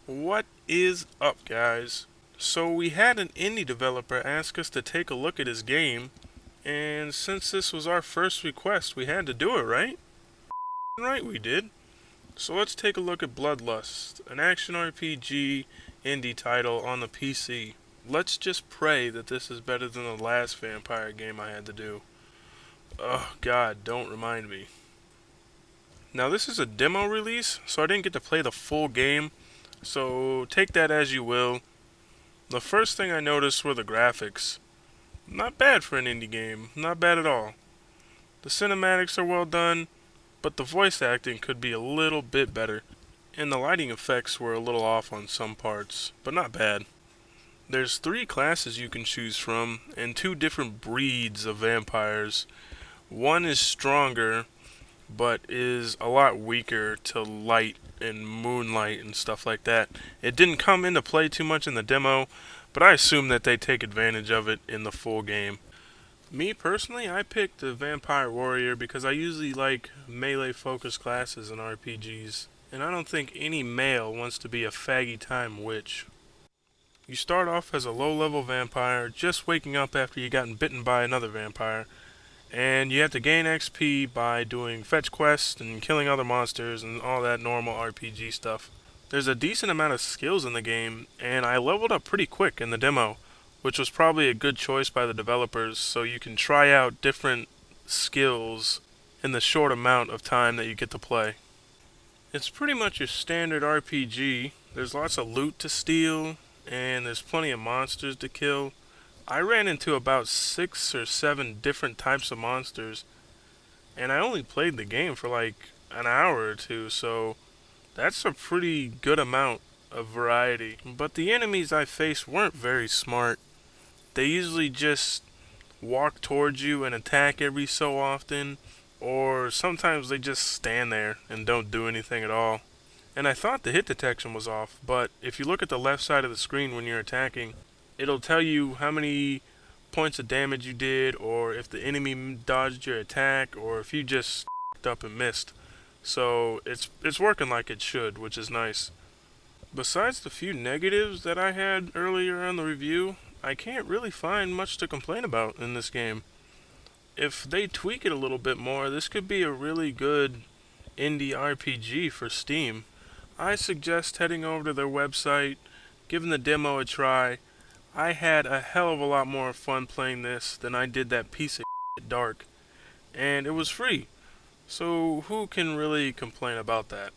What is up, guys? So we had an indie developer ask us to take a look at his game, and since this was our first request, we had to do it, right? Right, we did. So let's take a look at Bloodlust, an action RPG indie title on the PC. Let's just pray that this is better than the last vampire game I had to do. Oh god, don't remind me. Now this is a demo release, so I didn't get to play the full game, so take that as you will. The first thing I noticed were the graphics. Not bad for an indie game, not bad at all. The cinematics are well done, but the voice acting could be a little bit better, and the lighting effects were a little off on some parts, but not bad. There's 3 classes you can choose from, and 2 different breeds of vampires. One is stronger, but is a lot weaker to light and moonlight and stuff like that. It didn't come into play too much in the demo, but I assume that they take advantage of it in the full game. Me personally, I picked the Vampire Warrior because I usually like melee focused classes in RPGs, and I don't think any male wants to be a faggy time witch. You start off as a low level vampire, just waking up after you gotten bitten by another vampire, and you have to gain XP by doing fetch quests and killing other monsters and all that normal RPG stuff. There's a decent amount of skills in the game, and I leveled up pretty quick in the demo, which was probably a good choice by the developers so you can try out different skills in the short amount of time that you get to play. It's pretty much your standard RPG. There's lots of loot to steal, and there's plenty of monsters to kill. I ran into about 6 or 7 different types of monsters, and I only played the game for like an hour or two, so that's a pretty good amount of variety. But the enemies I faced weren't very smart. They usually just walk towards you and attack every so often, or sometimes they just stand there and don't do anything at all. And I thought the hit detection was off, but if you look at the left side of the screen when you're attacking, it'll tell you how many points of damage you did, or if the enemy dodged your attack, or if you just f***ed up and missed. So it's working like it should, which is nice. Besides the few negatives that I had earlier on the review, I can't really find much to complain about in this game. If they tweak it a little bit more, this could be a really good indie RPG for Steam. I suggest heading over to their website, giving the demo a try. I had a hell of a lot more fun playing this than I did that piece of shit Dark, and it was free, so who can really complain about that?